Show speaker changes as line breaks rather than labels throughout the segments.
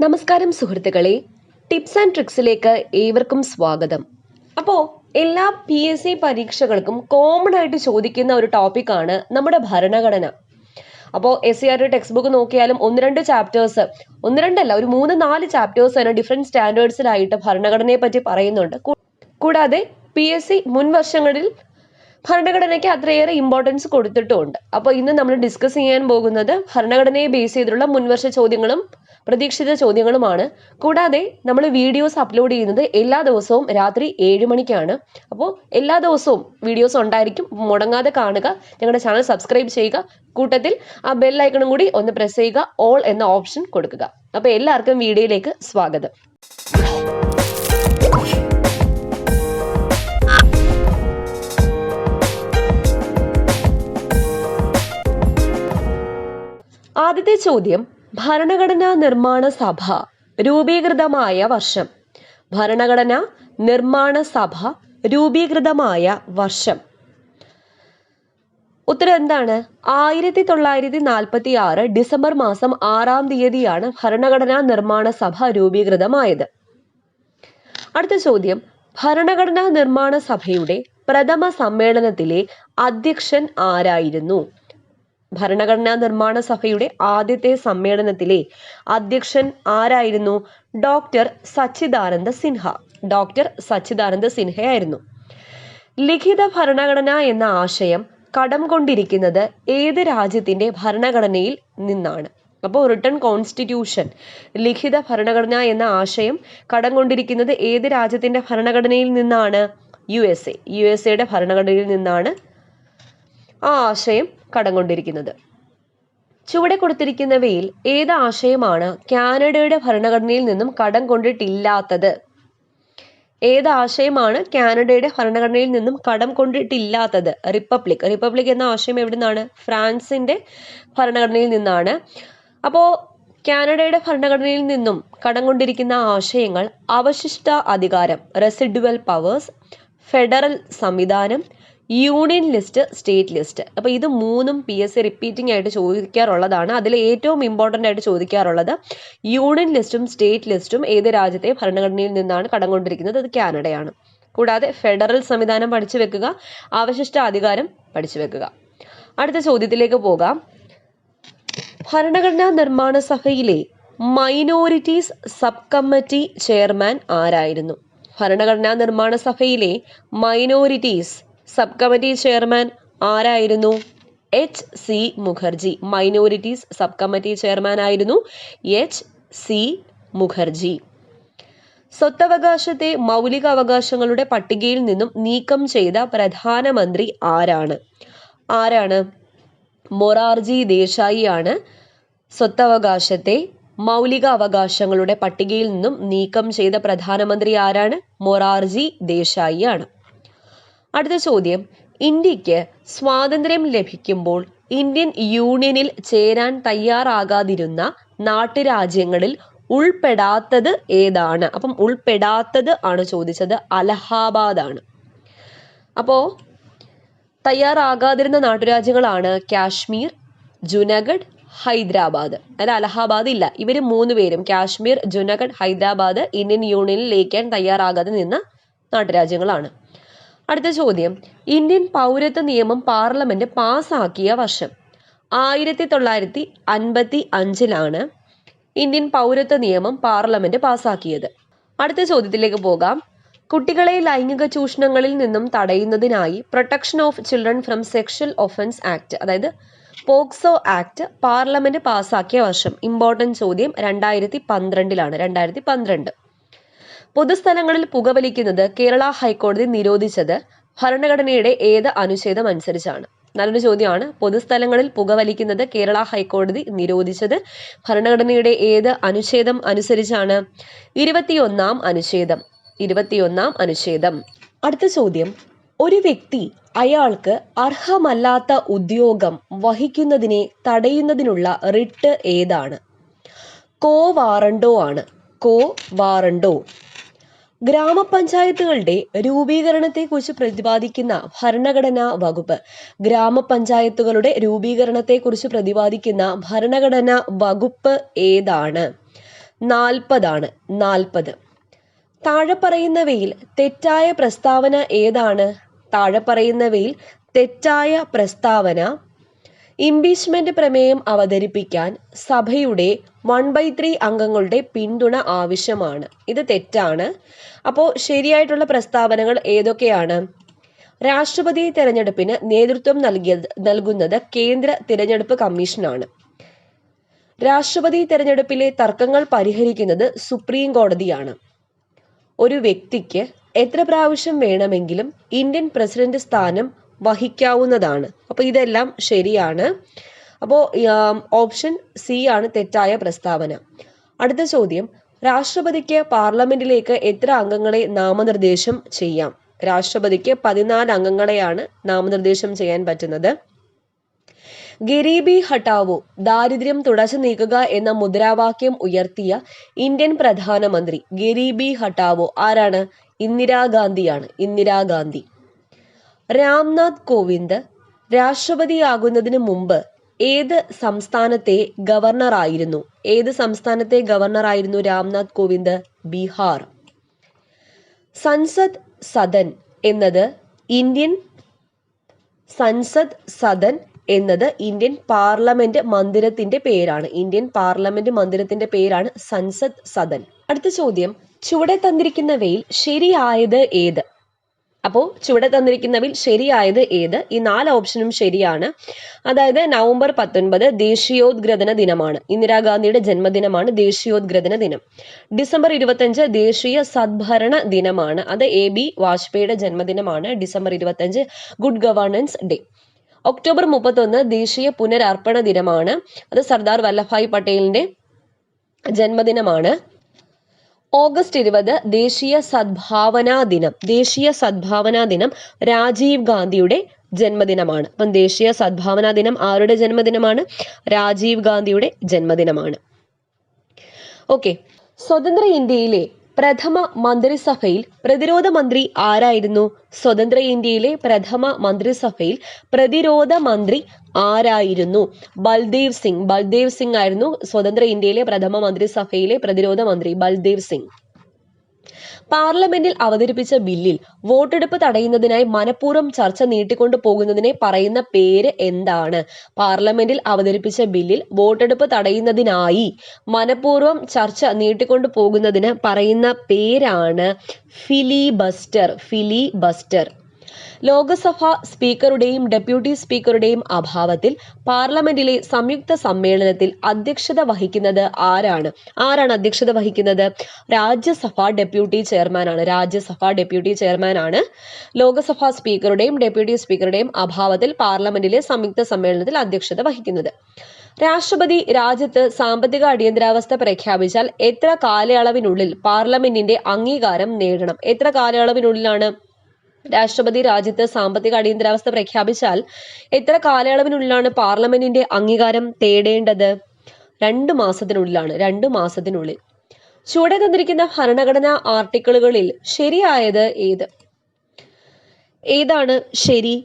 നമസ്കാരം സുഹൃത്തുക്കളെ, tips and ട്രിക്സിലേക്ക് ഏവർക്കും സ്വാഗതം. അപ്പോൾ എല്ലാ PSC പരീക്ഷകൾക്കും കോമൺ ആയിട്ട് ചോദിക്കുന്ന ഒരു ടോപ്പിക്കാണ് നമ്മുടെ ഭരണഘടന. അപ്പോൾ SCRT ടെക്സ്റ്റ് ബുക്ക് നോക്കിയാലും ഒന്ന് രണ്ടല്ല ഒരു 3-4 ചാപ്റ്റേഴ്സ് തന്നെ ഡിഫറെൻറ്റ് സ്റ്റാൻഡേർഡ്സിലായിട്ട് ഭരണഘടനയെ പറ്റി പറയുന്നുണ്ട്. കൂടാതെ PSC മുൻ വർഷങ്ങളിൽ ഭരണഘടനയ്ക്ക് അത്രയേറെ ഇമ്പോർട്ടൻസ് കൊടുത്തിട്ടുമുണ്ട്. അപ്പോൾ ഇന്ന് നമ്മൾ ഡിസ്കസ് ചെയ്യാൻ പോകുന്നത് ഭരണഘടനയെ ബേസ് ചെയ്തിട്ടുള്ള മുൻവർഷ ചോദ്യങ്ങളും പ്രതീക്ഷിത ചോദ്യങ്ങളുമാണ്. കൂടാതെ നമ്മൾ വീഡിയോസ് അപ്ലോഡ് ചെയ്യുന്നത് എല്ലാ ദിവസവും രാത്രി 7 മണിക്കാണ്. അപ്പോൾ എല്ലാ ദിവസവും വീഡിയോസ് ഉണ്ടായിരിക്കും, മുടങ്ങാതെ കാണുക. ഞങ്ങളുടെ ചാനൽ സബ്സ്ക്രൈബ് ചെയ്യുക, കൂട്ടത്തിൽ ആ ബെൽ ഐക്കണും കൂടി ഒന്ന് പ്രസ് ചെയ്യുക, ഓൾ എന്ന ഓപ്ഷൻ കൊടുക്കുക. അപ്പോൾ എല്ലാവർക്കും വീഡിയോയിലേക്ക് സ്വാഗതം. ആദ്യത്തെ ചോദ്യം, ഭരണഘടനാ നിർമ്മാണ സഭ രൂപീകൃതമായ വർഷം. ഭരണഘടനാ നിർമ്മാണ സഭ രൂപീകൃതമായ വർഷം. ഉത്തരം എന്താണ്? 1946 ഡിസംബർ മാസം 6-ാം തീയതിയാണ് ഭരണഘടനാ നിർമ്മാണ സഭ രൂപീകൃതമായത്. അടുത്ത ചോദ്യം, ഭരണഘടനാ നിർമ്മാണ സഭയുടെ പ്രഥമ സമ്മേളനത്തിലെ അധ്യക്ഷൻ ആരായിരുന്നു? ഭരണഘടനാ നിർമ്മാണ സഭയുടെ ആദ്യത്തെ സമ്മേളനത്തിലെ അധ്യക്ഷൻ ആരായിരുന്നു? ഡോക്ടർ സച്ചിദാനന്ദ സിൻഹ. ഡോക്ടർ സച്ചിദാനന്ദ സിൻഹയായിരുന്നു. ലിഖിത ഭരണഘടന എന്ന ആശയം കടം കൊണ്ടിരിക്കുന്നത് ഏത് രാജ്യത്തിന്റെ ഭരണഘടനയിൽ നിന്നാണ്? അപ്പോൾ റിട്ടൺ കോൺസ്റ്റിറ്റ്യൂഷൻ, ലിഖിത ഭരണഘടന എന്ന ആശയം കടം കൊണ്ടിരിക്കുന്നത് ഏത് രാജ്യത്തിന്റെ ഭരണഘടനയിൽ നിന്നാണ്? USA ഭരണഘടനയിൽ നിന്നാണ് ആ ആശയം കടം കൊണ്ടിരിക്കുന്നത്. ചുവടെ കൊടുത്തിരിക്കുന്നവയിൽ ഏത് ആശയമാണ് കാനഡയുടെ ഭരണഘടനയിൽ നിന്നും കടം കൊണ്ടിട്ടില്ലാത്തത്? ഏത് ആശയമാണ് കാനഡയുടെ ഭരണഘടനയിൽ നിന്നും കടം കൊണ്ടിട്ടില്ലാത്തത്? റിപ്പബ്ലിക് എന്ന ആശയം എവിടെ നിന്നാണ്? ഫ്രാൻസിന്റെ ഭരണഘടനയിൽ നിന്നാണ്. അപ്പോൾ കാനഡയുടെ ഭരണഘടനയിൽ നിന്നും കടം കൊണ്ടിരിക്കുന്ന ആശയങ്ങൾ അവശിഷ്ട അധികാരം, റെസിഡുവൽ പവേഴ്സ്, ഫെഡറൽ സംവിധാനം, യൂണിയൻ ലിസ്റ്റ്, സ്റ്റേറ്റ് ലിസ്റ്റ്. അപ്പോൾ ഇത് മൂന്നും PSC റിപ്പീറ്റിംഗ് ആയിട്ട് ചോദിക്കാറുള്ളതാണ്. അതിൽ ഏറ്റവും ഇമ്പോർട്ടൻ്റ് ആയിട്ട് ചോദിക്കാറുള്ളത് യൂണിയൻ ലിസ്റ്റും സ്റ്റേറ്റ് ലിസ്റ്റും ഏത് രാജ്യത്തെ ഭരണഘടനയിൽ നിന്നാണ് കടം കൊണ്ടിരിക്കുന്നത്? അത് കാനഡയാണ്. കൂടാതെ ഫെഡറൽ സംവിധാനം പഠിച്ചു വെക്കുക, അവശിഷ്ട അധികാരം പഠിച്ചു വെക്കുക. അടുത്ത ചോദ്യത്തിലേക്ക് പോകാം. ഭരണഘടനാ നിർമ്മാണ സഭയിലെ മൈനോറിറ്റീസ് സബ് കമ്മിറ്റി ചെയർമാൻ ആരായിരുന്നു? ഭരണഘടനാ നിർമ്മാണ സഭയിലെ മൈനോറിറ്റീസ് സബ് കമ്മിറ്റി ചെയർമാൻ ആരായിരുന്നു? HC Mukherjee. Minorities sub committee chairman ആയിരുന്നു HC മുഖർജി. സ്വത്തവകാശത്തെ മൗലിക അവകാശങ്ങളുടെ പട്ടികയിൽ നിന്നും നീക്കം ചെയ്ത പ്രധാനമന്ത്രി ആരാണ്? മൊറാർജി ദേശായി ആണ് സ്വത്തവകാശത്തെ മൗലിക അവകാശങ്ങളുടെ പട്ടികയിൽ നിന്നും നീക്കം ചെയ്ത പ്രധാനമന്ത്രി ആരാണ്? മൊറാർജി ദേശായി ആണ്. അടുത്ത ചോദ്യം, ഇന്ത്യക്ക് സ്വാതന്ത്ര്യം ലഭിക്കുമ്പോൾ ഇന്ത്യൻ യൂണിയനിൽ ചേരാൻ തയ്യാറാകാതിരുന്ന നാട്ടുരാജ്യങ്ങളിൽ ഉൾപ്പെടാത്തത് ഏതാണ്? അപ്പം ഉൾപ്പെടാത്തത് ആണ് ചോദിച്ചത്. അലഹാബാദ് ആണ്. അപ്പോൾ തയ്യാറാകാതിരുന്ന നാട്ടുരാജ്യങ്ങളാണ് കാശ്മീർ, ജുനഗഡ്, ഹൈദരാബാദ്. അതായത് അലഹാബാദ് ഇല്ല. ഇവർ 3 പേരും, കാശ്മീർ, ജുനഗഡ്, ഹൈദരാബാദ്, ഇന്ത്യൻ യൂണിയനിൽ ലയിക്കാൻ തയ്യാറാകാതെ നിന്ന നാട്ടുരാജ്യങ്ങളാണ്. അടുത്ത ചോദ്യം, ഇന്ത്യൻ പൗരത്വ നിയമം പാർലമെന്റ് പാസ്സാക്കിയ വർഷം. 1955 ഇന്ത്യൻ പൗരത്വ നിയമം പാർലമെന്റ് പാസ്സാക്കിയത്. അടുത്ത ചോദ്യത്തിലേക്ക് പോകാം. കുട്ടികളെ ലൈംഗിക ചൂഷണങ്ങളിൽ നിന്നും തടയുന്നതിനായി protection of children from sexual offence act, അതായത് പോക്സോ ആക്ട് പാർലമെന്റ് പാസ്സാക്കിയ വർഷം. ഇമ്പോർട്ടൻറ്റ് ചോദ്യം. 2012 2012. പൊതുസ്ഥലങ്ങളിൽ പുകവലിക്കുന്നത് കേരള ഹൈക്കോടതി നിരോധിച്ചത് ഭരണഘടനയുടെ ഏത് അനുച്ഛേദം അനുസരിച്ചാണ്? നല്ലൊരു ചോദ്യമാണ്. പൊതുസ്ഥലങ്ങളിൽ പുകവലിക്കുന്നത് കേരള ഹൈക്കോടതി നിരോധിച്ചത് ഭരണഘടനയുടെ ഏത് അനുച്ഛേദം അനുസരിച്ചാണ്? 21-ാം അനുച്ഛേദം. 21-ാം അനുച്ഛേദം. അടുത്ത ചോദ്യം, ഒരു വ്യക്തി അയാൾക്ക് അർഹമല്ലാത്ത ഉദ്യോഗം വഹിക്കുന്നതിനെ തടയുന്നതിനുള്ള റിട്ട് ഏതാണ്? കോ വാറണ്ടോ ആണ്. കോ വാറണ്ടോ. ഗ്രാമപഞ്ചായത്തുകളുടെ രൂപീകരണത്തെക്കുറിച്ച് പ്രതിപാദിക്കുന്ന ഭരണഘടനാ വകുപ്പ്. ഗ്രാമപഞ്ചായത്തുകളുടെ രൂപീകരണത്തെക്കുറിച്ച് പ്രതിപാദിക്കുന്ന ഭരണഘടനാ വകുപ്പ് ഏതാണ്? 40 40. താഴെ പറയുന്നവയിൽ തെറ്റായ പ്രസ്താവന ഏതാണ്? താഴെ പറയുന്നവയിൽ തെറ്റായ പ്രസ്താവന ഇംപീച്ച്മെന്റ് പ്രമേയം അവതരിപ്പിക്കാൻ സഭയുടെ 1/3 അംഗങ്ങളുടെ പിന്തുണ ആവശ്യമാണ്. ഇത് തെറ്റാണ്. അപ്പോൾ ശരിയായിട്ടുള്ള പ്രസ്താവനകൾ ഏതൊക്കെയാണ്? രാഷ്ട്രപതി തെരഞ്ഞെടുപ്പിന് നേതൃത്വം നൽകുന്നത് കേന്ദ്ര തിരഞ്ഞെടുപ്പ് കമ്മീഷനാണ്. രാഷ്ട്രപതി തെരഞ്ഞെടുപ്പിലെ തർക്കങ്ങൾ പരിഹരിക്കുന്നത് സുപ്രീം കോടതിയാണ്. ഒരു വ്യക്തിക്ക് എത്ര പ്രാവശ്യം വേണമെങ്കിലും ഇന്ത്യൻ പ്രസിഡന്റ് സ്ഥാനം വഹിക്കാവുന്നതാണ്. അപ്പോൾ ഇതെല്ലാം ശരിയാണ്. അപ്പോൾ ഓപ്ഷൻ സി ആണ് തെറ്റായ പ്രസ്താവന. അടുത്ത ചോദ്യം, രാഷ്ട്രപതിക്ക് പാർലമെന്റിലേക്ക് എത്ര അംഗങ്ങളെ നാമനിർദ്ദേശം ചെയ്യാം? രാഷ്ട്രപതിക്ക് 14 അംഗങ്ങളെയാണ് നാമനിർദ്ദേശം ചെയ്യാൻ പറ്റുന്നത്. ഗരീബി ഹട്ടാവോ, ദാരിദ്ര്യം തുടച്ചു നീക്കുക എന്ന മുദ്രാവാക്യം ഉയർത്തിയ ഇന്ത്യൻ പ്രധാനമന്ത്രി ഗരീബി ഹട്ടാവോ ആരാണ്? ഇന്ദിരാഗാന്ധിയാണ്. ഇന്ദിരാഗാന്ധി. രാംനാഥ് കോവിന്ദ് രാഷ്ട്രപതിയാകുന്നതിന് മുമ്പ് ഏത് സംസ്ഥാനത്തെ ഗവർണറായിരുന്നു? ഏത് സംസ്ഥാനത്തെ ഗവർണറായിരുന്നു രാംനാഥ് കോവിന്ദ്? ബീഹാർ. സൻസദ് സദൻ എന്നത് ഇന്ത്യൻ പാർലമെന്റ് മന്ദിരത്തിന്റെ പേരാണ്. ഇന്ത്യൻ പാർലമെന്റ് മന്ദിരത്തിന്റെ പേരാണ് സൻസദ് സദൻ. അടുത്ത ചോദ്യം, ചുവടെ തന്നിരിക്കുന്നവയിൽ ശരിയായത് ഏത്? അപ്പോൾ ചുവടെ തന്നിരിക്കുന്നവയിൽ ശരിയായത് ഏത്? ഈ 4 ഓപ്ഷനും ശരിയാണ്. അതായത് നവംബർ 19 ദേശീയോദ്ഗ്രഥന ദിനമാണ്. ഇന്ദിരാഗാന്ധിയുടെ ജന്മദിനമാണ് ദേശീയോദ്ഗ്രഥന ദിനം. ഡിസംബർ 25 ദേശീയ സദ്ഭരണ ദിനമാണ്. അത് AB വാജ്പേയിയുടെ ജന്മദിനമാണ്. December 25 good governance day. October 31 ദേശീയ പുനരർപ്പണ ദിനമാണ്. അത് സർദാർ വല്ലഭായ് പട്ടേലിന്റെ ജന്മദിനമാണ്. ഓഗസ്റ്റ് 20 ദേശീയ സദ്ഭാവനാ ദിനം. ദേശീയ സദ്ഭാവനാ ദിനം രാജീവ് ഗാന്ധിയുടെ ജന്മദിനമാണ്. അപ്പം ദേശീയ സദ്ഭാവനാ ദിനം ആരുടെ ജന്മദിനമാണ്? രാജീവ് ഗാന്ധിയുടെ ജന്മദിനമാണ്. ഓക്കെ. സ്വതന്ത്ര ഇന്ത്യയിലെ പ്രഥമ മന്ത്രിസഭയിൽ പ്രതിരോധ മന്ത്രി ആരായിരുന്നു? സ്വതന്ത്ര ഇന്ത്യയിലെ പ്രഥമ മന്ത്രിസഭയിൽ പ്രതിരോധ മന്ത്രി ആരായിരുന്നു? ബൽദേവ് സിംഗ്. ബൽദേവ് സിംഗ് ആയിരുന്നു സ്വതന്ത്ര ഇന്ത്യയിലെ പ്രഥമ മന്ത്രിസഭയിലെ പ്രതിരോധ മന്ത്രി. ബൽദേവ് സിംഗ്. പാർലമെന്റിൽ അവതരിപ്പിച്ച ബില്ലിൽ വോട്ടെടുപ്പ് തടയുന്നതിനായി മനഃപൂർവ്വം ചർച്ച നീട്ടിക്കൊണ്ടു പോകുന്നതിനെ പറയുന്ന പേര് എന്താണ്? പാർലമെന്റിൽ അവതരിപ്പിച്ച ബില്ലിൽ വോട്ടെടുപ്പ് തടയുന്നതിനായി മനഃപൂർവ്വം ചർച്ച നീട്ടിക്കൊണ്ടു പോകുന്നതിന് പറയുന്ന പേരാണ് ഫിലിബസ്റ്റർ. ഫിലിബസ്റ്റർ. ലോക്സഭാ സ്പീക്കറുടെയും ഡെപ്യൂട്ടി സ്പീക്കറുടെയും അഭാവത്തിൽ പാർലമെന്റിലെ സംയുക്ത സമ്മേളനത്തിൽ അധ്യക്ഷത വഹിക്കുന്നത് ആരാണ്? ആരാണ് അധ്യക്ഷത വഹിക്കുന്നത്? രാജ്യസഭാ ഡെപ്യൂട്ടി ചെയർമാനാണ്. രാജ്യസഭാ ഡെപ്യൂട്ടി ചെയർമാനാണ് ലോക്സഭാ സ്പീക്കറുടെയും ഡെപ്യൂട്ടി സ്പീക്കറുടെയും അഭാവത്തിൽ പാർലമെന്റിലെ സംയുക്ത സമ്മേളനത്തിൽ അധ്യക്ഷത വഹിക്കുന്നത്. രാഷ്ട്രപതി രാജ്യത്ത് സാമ്പത്തിക അടിയന്തരാവസ്ഥ പ്രഖ്യാപിച്ചാൽ എത്ര കാലയളവിനുള്ളിൽ പാർലമെന്റിന്റെ അംഗീകാരം നേടണം? എത്ര കാലയളവിനുള്ളിലാണ് രാഷ്ട്രപതി രാജ്യത്ത് സാമ്പത്തിക അടിയന്തരാവസ്ഥ പ്രഖ്യാപിച്ചാൽ എത്ര കാലയളവിനുള്ളിലാണ് പാർലമെന്റിന്റെ അംഗീകാരം തേടേണ്ടത്? 2 മാസത്തിനുള്ളിലാണ്. 2 മാസത്തിനുള്ളിൽ. ചുവടെ തന്നിരിക്കുന്ന ഭരണഘടനാ ആർട്ടിക്കിളുകളിൽ ശരിയായത് ഏത്? ഏതാണ് ശരി?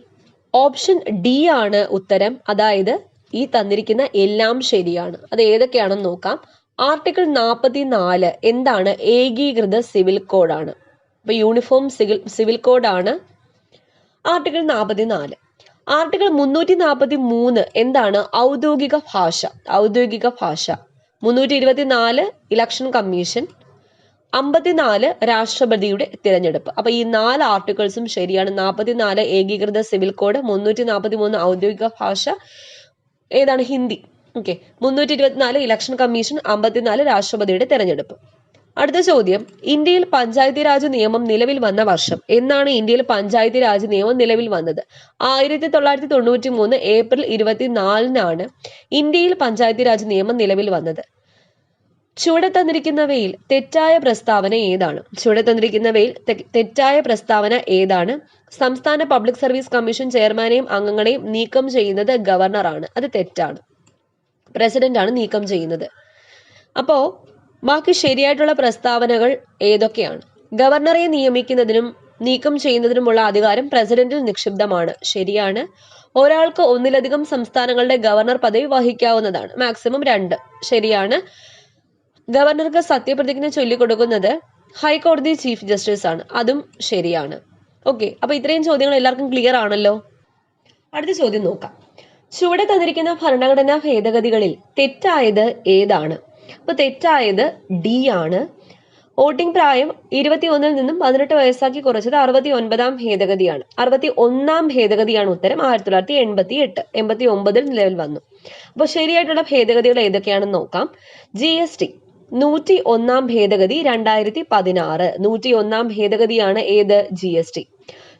ഓപ്ഷൻ ഡി ആണ് ഉത്തരം. അതായത് ഈ തന്നിരിക്കുന്ന എല്ലാം ശരിയാണ്. അത് ഏതൊക്കെയാണെന്ന് നോക്കാം. ആർട്ടിക്കിൾ 44 എന്താണ്? ഏകീകൃത സിവിൽ കോഡാണ്. അപ്പൊ യൂണിഫോം സിവിൽ കോഡാണ് ആർട്ടിക്കിൾ 44. ആർട്ടിക്കിൾ 343 എന്താണ്? ഔദ്യോഗിക ഭാഷ. ഔദ്യോഗിക ഭാഷ. 324 ഇലക്ഷൻ കമ്മീഷൻ. 54 രാഷ്ട്രപതിയുടെ തിരഞ്ഞെടുപ്പ്. അപ്പൊ ഈ 4 ആർട്ടിക്കിൾസും ശരിയാണ്. 44 ഏകീകൃത സിവിൽ കോഡ്, 343 ഔദ്യോഗിക ഭാഷ, ഏതാണ്? ഹിന്ദി. ഓക്കെ. 324 ഇലക്ഷൻ കമ്മീഷൻ, 54 രാഷ്ട്രപതിയുടെ തിരഞ്ഞെടുപ്പ്. അടുത്ത ചോദ്യം, ഇന്ത്യയിൽ പഞ്ചായത്തി രാജ് നിയമം നിലവിൽ വന്ന വർഷം. എന്നാണ് ഇന്ത്യയിൽ പഞ്ചായത്തി രാജ് നിയമം നിലവിൽ വന്നത്? 1993 ഏപ്രിൽ 24 ഇന്ത്യയിൽ പഞ്ചായത്തി രാജ് നിയമം നിലവിൽ വന്നത്. ചുവടെ തന്നിരിക്കുന്നവയിൽ തെറ്റായ പ്രസ്താവന ഏതാണ്? ചുവടെ തന്നിരിക്കുന്നവയിൽ തെറ്റായ പ്രസ്താവന ഏതാണ്? സംസ്ഥാന പബ്ലിക് സർവീസ് കമ്മീഷൻ ചെയർമാനെയും അംഗങ്ങളെയും നീക്കം ചെയ്യുന്നത് ഗവർണറാണ്. അത് തെറ്റാണ്. പ്രസിഡന്റ് ആണ് നീക്കം ചെയ്യുന്നത്. അപ്പോ ബാക്കി ശരിയായിട്ടുള്ള പ്രസ്താവനകൾ ഏതൊക്കെയാണ്? ഗവർണറെ നിയമിക്കുന്നതിനും നീക്കം ചെയ്യുന്നതിനുമുള്ള അധികാരം പ്രസിഡന്റിൽ നിക്ഷിപ്തമാണ്. ശരിയാണ്. ഒരാൾക്ക് ഒന്നിലധികം സംസ്ഥാനങ്ങളുടെ ഗവർണർ പദവി വഹിക്കാവുന്നതാണ്. മാക്സിമം 2. ശരിയാണ്. ഗവർണർക്ക് സത്യപ്രതിജ്ഞ ചൊല്ലിക്കൊടുക്കുന്നത് ഹൈക്കോടതി ചീഫ് ജസ്റ്റിസ് ആണ്. അതും ശരിയാണ്. ഓക്കെ, അപ്പൊ ഇത്രയും ചോദ്യങ്ങൾ എല്ലാവർക്കും ക്ലിയർ ആണല്ലോ. അടുത്ത ചോദ്യം നോക്കാം. ചുവടെ തന്നിരിക്കുന്ന ഭരണഘടനാ ഭേദഗതികളിൽ തെറ്റായത് ഏതാണ്? അപ്പൊ തെറ്റായത് ഡി ആണ്. വോട്ടിംഗ് പ്രായം 21 നിന്നും 18 വയസ്സാക്കി കുറച്ചത് 69-ാം ഭേദഗതിയാണ്. 61-ാം ഭേദഗതിയാണ് ഉത്തരം. 1988. 89-ൽ നിലവിൽ വന്നു. അപ്പോൾ ശരിയായിട്ടുള്ള ഭേദഗതികൾ ഏതൊക്കെയാണെന്ന് നോക്കാം. GST 101-ാം ഭേദഗതി 2016. 101-ാം ഭേദഗതിയാണ് ഏത്? GST.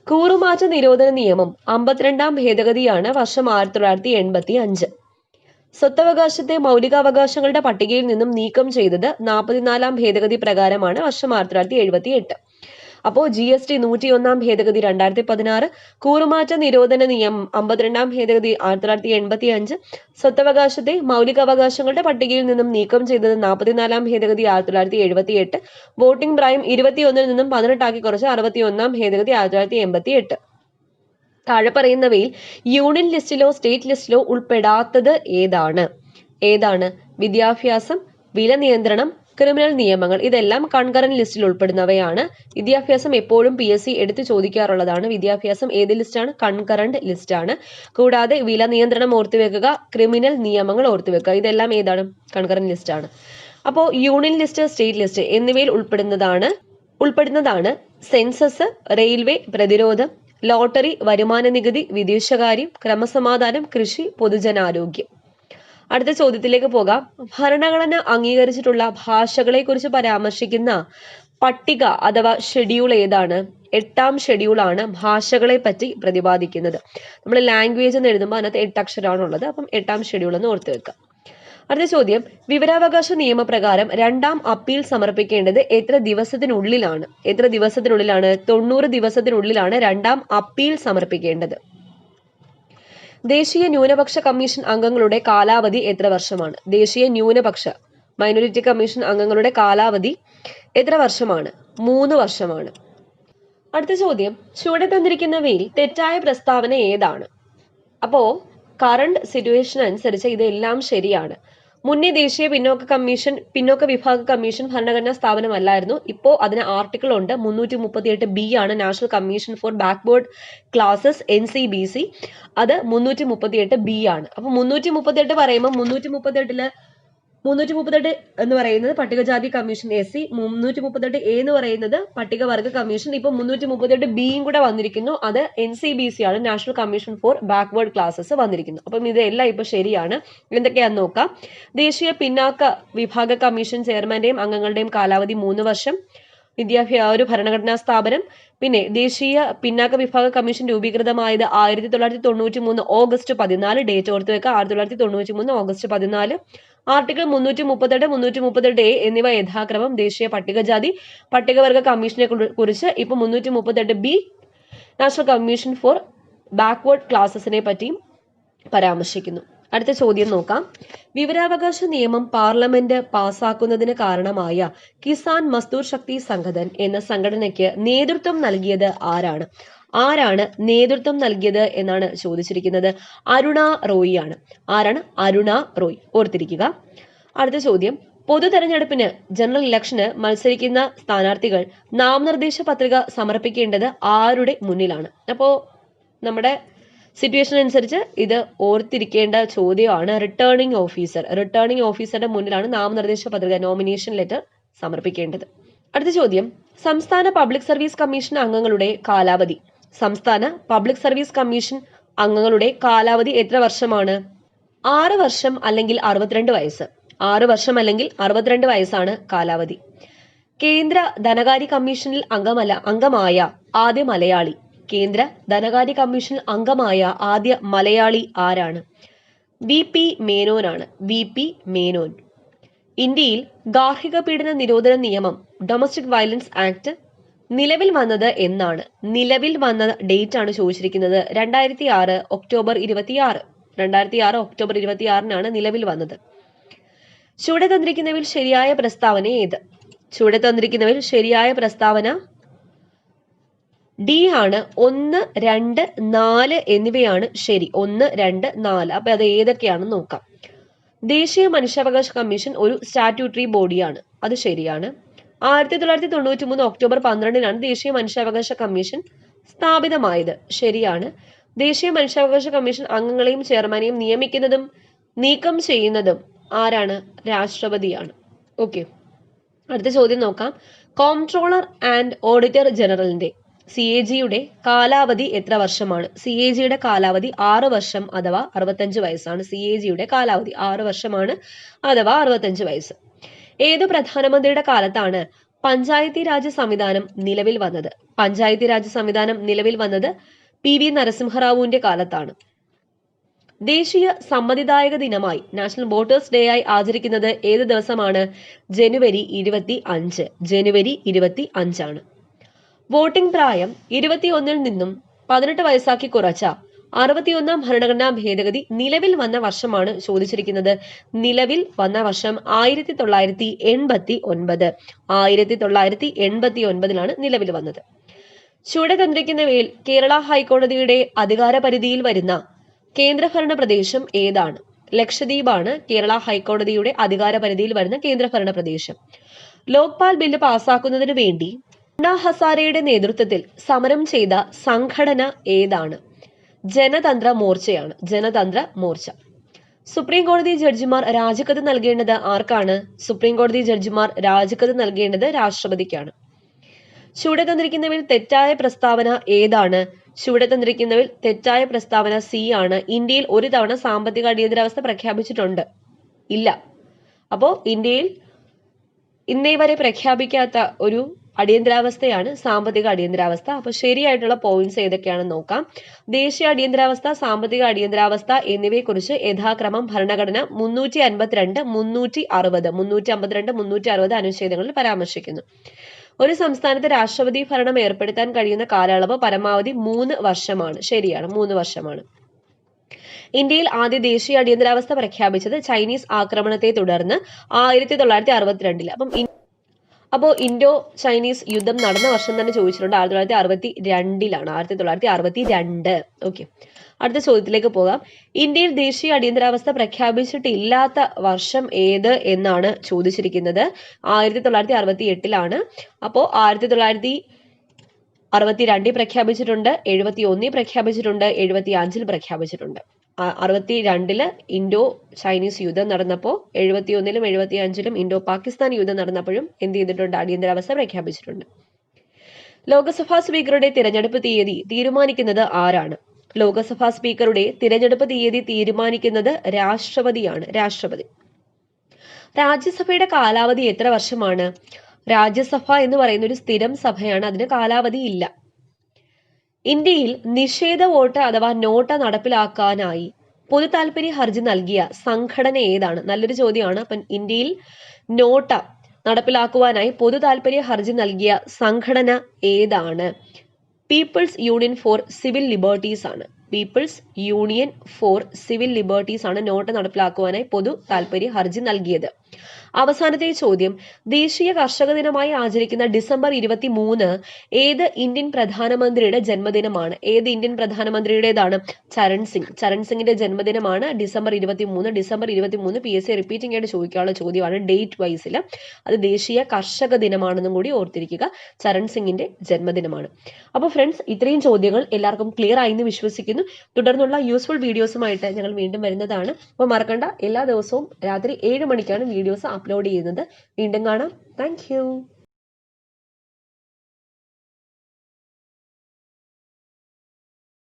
കൂറുമാറ്റ നിരോധന നിയമം 52-ാം ഭേദഗതിയാണ്, വർഷം 1985. സ്വത്തവകാശത്തെ മൗലികാവകാശങ്ങളുടെ പട്ടികയിൽ നിന്നും നീക്കം ചെയ്തത് 44-ാം ഭേദഗതി പ്രകാരമാണ്, വർഷം 1978. അപ്പോൾ GST 101-ാം ഭേദഗതി 2016, കൂറുമാറ്റ നിരോധന നിയമം 52-ാം ഭേദഗതി 1985, സ്വത്തവകാശത്തെ മൗലികാവകാശങ്ങളുടെ പട്ടികയിൽ നിന്നും നീക്കം ചെയ്തത് 44-ാം ഭേദഗതി 1978, വോട്ടിംഗ് പ്രായം 21-ൽ നിന്നും 18 ആക്കി കുറച്ച് 61-ാം ഭേദഗതി 1988. താഴെ പറയുന്നവയിൽ യൂണിയൻ ലിസ്റ്റിലോ സ്റ്റേറ്റ് ലിസ്റ്റിലോ ഉൾപ്പെടാത്തത് ഏതാണ്? വിദ്യാഭ്യാസം, വില നിയന്ത്രണം, ക്രിമിനൽ നിയമങ്ങൾ. ഇതെല്ലാം കൺകറന്റ് ലിസ്റ്റിൽ ഉൾപ്പെടുന്നവയാണ്. വിദ്യാഭ്യാസം എപ്പോഴും PSC എടുത്തു ചോദിക്കാറുള്ളതാണ്. വിദ്യാഭ്യാസം ഏത് ലിസ്റ്റാണ്? കൺകറന്റ് ലിസ്റ്റാണ്. കൂടാതെ വില നിയന്ത്രണം ഓർത്തുവെക്കുക, ക്രിമിനൽ നിയമങ്ങൾ ഓർത്തുവെക്കുക. ഇതെല്ലാം ഏതാണ്? കൺകറന്റ് ലിസ്റ്റാണ്. അപ്പോൾ യൂണിയൻ ലിസ്റ്റ്, സ്റ്റേറ്റ് ലിസ്റ്റ് എന്നിവയിൽ ഉൾപ്പെടുന്നതാണ് സെൻസസ്, റെയിൽവേ, പ്രതിരോധം, ലോട്ടറി, വരുമാന നികുതി, വിദേശകാര്യം, ക്രമസമാധാനം, കൃഷി, പൊതുജനാരോഗ്യം. അടുത്ത ചോദ്യത്തിലേക്ക് പോകാം. ഭരണഘടന അംഗീകരിച്ചിട്ടുള്ള ഭാഷകളെ കുറിച്ച് പരാമർശിക്കുന്ന പട്ടിക അഥവാ ഷെഡ്യൂൾ ഏതാണ്? 8-ാം ഷെഡ്യൂളാണ് ഭാഷകളെ പറ്റി പ്രതിപാദിക്കുന്നത്. നമ്മൾ ലാംഗ്വേജ് എന്ന് എഴുതുമ്പോൾ അതിനകത്ത് 8 അക്ഷരമാണുള്ളത്. അപ്പം 8-ാം ഷെഡ്യൂൾ എന്ന് ഓർത്ത് വെക്കാം. അടുത്ത ചോദ്യം, വിവരാവകാശ നിയമപ്രകാരം 2-ാം അപ്പീൽ സമർപ്പിക്കേണ്ടത് എത്ര ദിവസത്തിനുള്ളിലാണ്? 90 ദിവസത്തിനുള്ളിലാണ് 2-ാം അപ്പീൽ സമർപ്പിക്കേണ്ടത്. ദേശീയ ന്യൂനപക്ഷ കമ്മീഷൻ അംഗങ്ങളുടെ കാലാവധി എത്ര വർഷമാണ്? ദേശീയ ന്യൂനപക്ഷ മൈനോറിറ്റി കമ്മീഷൻ അംഗങ്ങളുടെ കാലാവധി എത്ര വർഷമാണ്? 3 വർഷമാണ്. അടുത്ത ചോദ്യം, ചുവടെ തന്നിരിക്കുന്നവയിൽ തെറ്റായ പ്രസ്താവന ഏതാണ്? അപ്പോ കറണ്ട് സിറ്റുവേഷൻ അനുസരിച്ച് ഇതെല്ലാം ശരിയാണ്. മുന്നേ ദേശീയ പിന്നോക്ക വിഭാഗ കമ്മീഷൻ ഭരണഘടനാ സ്ഥാപനമല്ലായിരുന്നു. ഇപ്പോൾ അതിന് ആർട്ടിക്കിൾ ഉണ്ട്. 338B ആണ് national commission for backward classes, NCBC. അത് 338B ആണ്. അപ്പൊ 338 പറയുമ്പോൾ 338 എന്ന് പറയുന്നത് പട്ടികജാതി കമ്മീഷൻ SC, 338A എന്ന് പറയുന്നത് പട്ടികവർഗ കമ്മീഷൻ. ഇപ്പൊ 338Bയും കൂടെ വന്നിരിക്കുന്നു. അത് NCBC ആണ്, national commission for backward classes വന്നിരിക്കുന്നു. അപ്പം ഇതെല്ലാം ഇപ്പൊ ശരിയാണ്. എന്തൊക്കെയാന്ന് നോക്കാം. ദേശീയ പിന്നാക്ക വിഭാഗ കമ്മീഷൻ ചെയർമാന്റെയും അംഗങ്ങളുടെയും കാലാവധി 3 വർഷം. ഒരു ഭരണഘടനാ സ്ഥാപനം. പിന്നെ ദേശീയ പിന്നാക്ക വിഭാഗ കമ്മീഷൻ രൂപീകൃതമായത് 1993 ഓഗസ്റ്റ് 14. ഡേറ്റ് ഓർത്ത് വെക്കുക, 1993 ഓഗസ്റ്റ് 14. ആർട്ടിക്കിൾ 338, 338A എന്നിവ യഥാക്രമം ദേശീയ പട്ടികവർഗ കമ്മീഷനെ കുറിച്ച്. ഇപ്പൊ 338B national commission for backward ക്ലാസസിനെ പറ്റിയും പരാമർശിക്കുന്നു. അടുത്ത ചോദ്യം നോക്കാം. വിവരാവകാശ നിയമം പാർലമെന്റ് പാസാക്കുന്നതിന് കാരണമായ കിസാൻ മസ്ദൂർ ശക്തി സംഘടൻ എന്ന സംഘടനയ്ക്ക് നേതൃത്വം നൽകിയത് ആരാണ് നേതൃത്വം നൽകിയത് എന്നാണ് ചോദിച്ചിരിക്കുന്നത്. അരുണ റോയ് ആണ്. ആരാണ്? അരുണ റോയ്. ഓർത്തിരിക്കുക. അടുത്ത ചോദ്യം, പൊതു തെരഞ്ഞെടുപ്പിന് ജനറൽ ഇലക്ഷന് മത്സരിക്കുന്ന സ്ഥാനാർത്ഥികൾ നാമനിർദ്ദേശ പത്രിക സമർപ്പിക്കേണ്ടത് ആരുടെ മുന്നിലാണ്? അപ്പോ നമ്മുടെ സിറ്റുവേഷൻ അനുസരിച്ച് ഇത് ഓർത്തിരിക്കേണ്ട ചോദ്യമാണ്. റിട്ടേണിംഗ് ഓഫീസറുടെ മുന്നിലാണ് നാമനിർദ്ദേശ പത്രിക, നോമിനേഷൻ ലെറ്റർ സമർപ്പിക്കേണ്ടത്. അടുത്ത ചോദ്യം, സംസ്ഥാന പബ്ലിക് സർവീസ് കമ്മീഷൻ അംഗങ്ങളുടെ കാലാവധി. സംസ്ഥാന പബ്ലിക് സർവീസ് കമ്മീഷൻ അംഗങ്ങളുടെ കാലാവധി എത്ര വർഷമാണ്? 6 വർഷം അല്ലെങ്കിൽ 62 വയസ്സ്. 6 വർഷം അല്ലെങ്കിൽ 62 വയസ്സാണ് കാലാവധി. കേന്ദ്ര ധനകാര്യ കമ്മീഷനിൽ അംഗമായ ആദ്യ മലയാളി. കേന്ദ്ര ധനകാര്യ കമ്മീഷനിൽ അംഗമായ ആദ്യ മലയാളി ആരാണ്? VP മേനോനാണ്. VP മേനോൻ. ഇന്ത്യയിൽ ഗാർഹിക പീഡന നിരോധന നിയമം, ഡൊമസ്റ്റിക് വയലൻസ് ആക്ട് നിലവിൽ വന്നത് എന്നാണ്? നിലവിൽ വന്ന ഡേറ്റ് ആണ് ചോദിച്ചിരിക്കുന്നത്. 2006 ഒക്ടോബർ 26. 2006 ഒക്ടോബർ 26-നാണ് നിലവിൽ വന്നത്. ചുവടെ തന്നിരിക്കുന്നവയിൽ ശരിയായ പ്രസ്താവന ഏത്? ചുവടെ തന്നിരിക്കുന്നവയിൽ ശരിയായ പ്രസ്താവന D ആണ്. 1, 2, 4 എന്നിവയാണ് ശരി. 1, 2, 4. അപ്പൊ അത് ഏതൊക്കെയാണെന്ന് നോക്കാം. ദേശീയ മനുഷ്യാവകാശ കമ്മീഷൻ ഒരു സ്റ്റാറ്റ്യൂട്ടറി ബോഡിയാണ്. അത് ശരിയാണ്. 1993 ഒക്ടോബർ 12-നാണ് ദേശീയ മനുഷ്യാവകാശ കമ്മീഷൻ സ്ഥാപിതമായത്. ശരിയാണ്. ദേശീയ മനുഷ്യാവകാശ കമ്മീഷൻ അംഗങ്ങളെയും ചെയർമാനെയും നിയമിക്കുന്നതും നീക്കം ചെയ്യുന്നതും ആരാണ്? രാഷ്ട്രപതിയാണ്. ഓക്കെ, അടുത്ത ചോദ്യം നോക്കാം. കോംട്രോളർ ആൻഡ് ഓഡിറ്റർ ജനറലിന്റെ CAG-യുടെ കാലാവധി എത്ര വർഷമാണ്? CAG-യുടെ കാലാവധി 6 വർഷം അഥവാ 65 വയസ്സാണ്. CAG-യുടെ കാലാവധി 6 വർഷമാണ് അഥവാ 65 വയസ്സ്. ഏതു പ്രധാനമന്ത്രിയുടെ കാലത്താണ് പഞ്ചായത്തി രാജ് സംവിധാനം നിലവിൽ വന്നത്? പഞ്ചായത്തി രാജ് സംവിധാനം നിലവിൽ വന്നത് PV നരസിംഹറാവുവിന്റെ കാലത്താണ്. ദേശീയ സമ്മതിദായക ദിനമായി നാഷണൽ വോട്ടേഴ്സ് ഡേ ആയി ആചരിക്കുന്നത് ഏത് ദിവസമാണ്? ജനുവരി 25. ജനുവരി 25 ആണ്. വോട്ടിംഗ് പ്രായം 21-ൽ നിന്നും 18 വയസ്സാക്കി കുറച്ച 61-ാം ഭരണഘടനാ ഭേദഗതി നിലവിൽ വന്ന വർഷമാണ് ചോദിച്ചിരിക്കുന്നത്. നിലവിൽ വന്ന വർഷം 1989. 1989-ലാണ് നിലവിൽ വന്നത്. ചുവടെ തന്നിരിക്കുന്നവയിൽ കേരള ഹൈക്കോടതിയുടെ അധികാര പരിധിയിൽ വരുന്ന കേന്ദ്രഭരണ പ്രദേശം ഏതാണ്? ലക്ഷദ്വീപാണ് കേരള ഹൈക്കോടതിയുടെ അധികാര പരിധിയിൽ വരുന്ന കേന്ദ്രഭരണ പ്രദേശം. ലോക്പാൽ ബില്ല് പാസാക്കുന്നതിനു വേണ്ടി അണ്ണാ ഹസാരെയുടെ നേതൃത്വത്തിൽ സമരം ചെയ്ത സംഘടന ഏതാണ്? ജനതന്ത്ര മോർച്ചയാണ്. ജനതന്ത്ര മോർച്ച. സുപ്രീം കോടതി ജഡ്ജിമാർ രാജിക്കത്ത് നൽകേണ്ടത് ആർക്കാണ്? സുപ്രീം കോടതി ജഡ്ജിമാർ രാജിക്കത്ത് നൽകേണ്ടത് രാഷ്ട്രപതിക്കാണ്. ചുവടെ തന്നിരിക്കുന്നവയിൽ തെറ്റായ പ്രസ്താവന ഏതാണ്? ചുവടെ തന്നിരിക്കുന്നവയിൽ തെറ്റായ പ്രസ്താവന C ആണ്. ഇന്ത്യയിൽ ഒരു തവണ സാമ്പത്തിക അടിയന്തരാവസ്ഥ പ്രഖ്യാപിച്ചിട്ടുണ്ട്? ഇല്ല. അപ്പോ ഇന്ത്യയിൽ ഇന്നേ വരെ പ്രഖ്യാപിക്കാത്ത ഒരു അടിയന്തരാവസ്ഥയാണ് സാമ്പത്തിക അടിയന്തരാവസ്ഥ. അപ്പൊ ശരിയായിട്ടുള്ള പോയിന്റ്സ് ഏതൊക്കെയാണെന്ന് നോക്കാം. ദേശീയ അടിയന്തരാവസ്ഥ, സാമ്പത്തിക അടിയന്തരാവസ്ഥ എന്നിവയെക്കുറിച്ച് യഥാക്രമം ഭരണഘടന 352, 360, 360 അനുച്ഛേദങ്ങളിൽ പരാമർശിക്കുന്നു. ഒരു സംസ്ഥാനത്ത് രാഷ്ട്രപതി ഭരണം ഏർപ്പെടുത്താൻ കഴിയുന്ന കാലയളവ് പരമാവധി 3 വർഷമാണ്. ശരിയാണ്, 3 വർഷമാണ്. ഇന്ത്യയിൽ ആദ്യ ദേശീയ അടിയന്തരാവസ്ഥ പ്രഖ്യാപിച്ചത് ചൈനീസ് ആക്രമണത്തെ തുടർന്ന് 1962. അപ്പോ ഇൻഡോ ചൈനീസ് യുദ്ധം നടന്ന വർഷം തന്നെ ചോദിച്ചിട്ടുണ്ട്. 1962-ലാണ്. 1962. ഓക്കെ, അടുത്ത ചോദ്യത്തിലേക്ക് പോകാം. ഇന്ത്യയിൽ ദേശീയ അടിയന്തരാവസ്ഥ പ്രഖ്യാപിച്ചിട്ടില്ലാത്ത വർഷം ഏത് എന്നാണ് ചോദിച്ചിരിക്കുന്നത്. 1968-ലാണ്. അപ്പോ 1962 പ്രഖ്യാപിച്ചിട്ടുണ്ട്, 71 പ്രഖ്യാപിച്ചിട്ടുണ്ട്, 75 പ്രഖ്യാപിച്ചിട്ടുണ്ട്. 62 ഇൻഡോ ചൈനീസ് യുദ്ധം നടന്നപ്പോൾ 71-ലും 75-ലും ഇൻഡോ പാകിസ്ഥാൻ യുദ്ധം നടന്നപ്പോഴും എന്ത് ചെയ്തിട്ടുണ്ട്? അടിയന്തരാവസ്ഥ പ്രഖ്യാപിച്ചിട്ടുണ്ട്. ലോക്സഭാ സ്പീക്കറുടെ തിരഞ്ഞെടുപ്പ് തീയതി തീരുമാനിക്കുന്നത് ആരാണ്? ലോക്സഭാ സ്പീക്കറുടെ തിരഞ്ഞെടുപ്പ് തീയതി തീരുമാനിക്കുന്നത് രാഷ്ട്രപതിയാണ്. രാഷ്ട്രപതി. രാജ്യസഭയുടെ കാലാവധി എത്ര വർഷമാണ്? രാജ്യസഭ എന്ന് പറയുന്ന ഒരു സ്ഥിരം സഭയാണ്, അതിന് കാലാവധി ഇല്ല. ഇന്ത്യയിൽ നിഷേധ വോട്ട് അഥവാ നോട്ട നടപ്പിലാക്കാനായി പൊതു താല്പര്യ ഹർജി നൽകിയ സംഘടന ഏതാണ്? നല്ലൊരു ചോദ്യമാണ്. അപ്പം ഇന്ത്യയിൽ നോട്ട നടപ്പിലാക്കുവാനായി പൊതു താല്പര്യ ഹർജി നൽകിയ സംഘടന ഏതാണ്? People's Union for Civil Liberties ആണ്. People's Union for Civil Liberties ആണ് നോട്ട് നടപ്പിലാക്കുവാനായി പൊതു താല്പര്യ ഹർജി നൽകിയത്. അവസാനത്തെ ചോദ്യം, ദേശീയ കർഷക ദിനമായി ആചരിക്കുന്ന ഡിസംബർ 23 ഏത് ഇന്ത്യൻ പ്രധാനമന്ത്രിയുടെ ജന്മദിനമാണ്? ഏത് ഇന്ത്യൻ പ്രധാനമന്ത്രിയുടേതാണ്? ചരൺ സിംഗ്. ചരൺ സിംഗിന്റെ ജന്മദിനമാണ് ഡിസംബർ 23. ഡിസംബർ 23 PSC റിപ്പീറ്റിംഗ് ആയിട്ട് ചോദിക്കാനുള്ള ചോദ്യമാണ്. ഡേറ്റ് വൈസിൽ അത് ദേശീയ കർഷക ദിനമാണെന്നും കൂടി ഓർത്തിരിക്കുക. ചരൺ സിംഗിന്റെ ജന്മദിനമാണ്. അപ്പോൾ ഫ്രണ്ട്സ്, ഇത്രയും ചോദ്യങ്ങൾ എല്ലാവർക്കും ക്ലിയർ ആയി എന്ന് വിശ്വസിക്കുന്നു. തുടർന്നുള്ള യൂസ്ഫുൾ വീഡിയോസുമായിട്ട് ഞങ്ങൾ വീണ്ടും വരുന്നതാണ്. അപ്പോൾ മറക്കണ്ട, എല്ലാ ദിവസവും രാത്രി 7 മണിക്കാണ് വീഡിയോസ് അപ്ലോഡ് ചെയ്യുന്നത്. വീണ്ടും കാണാം. താങ്ക്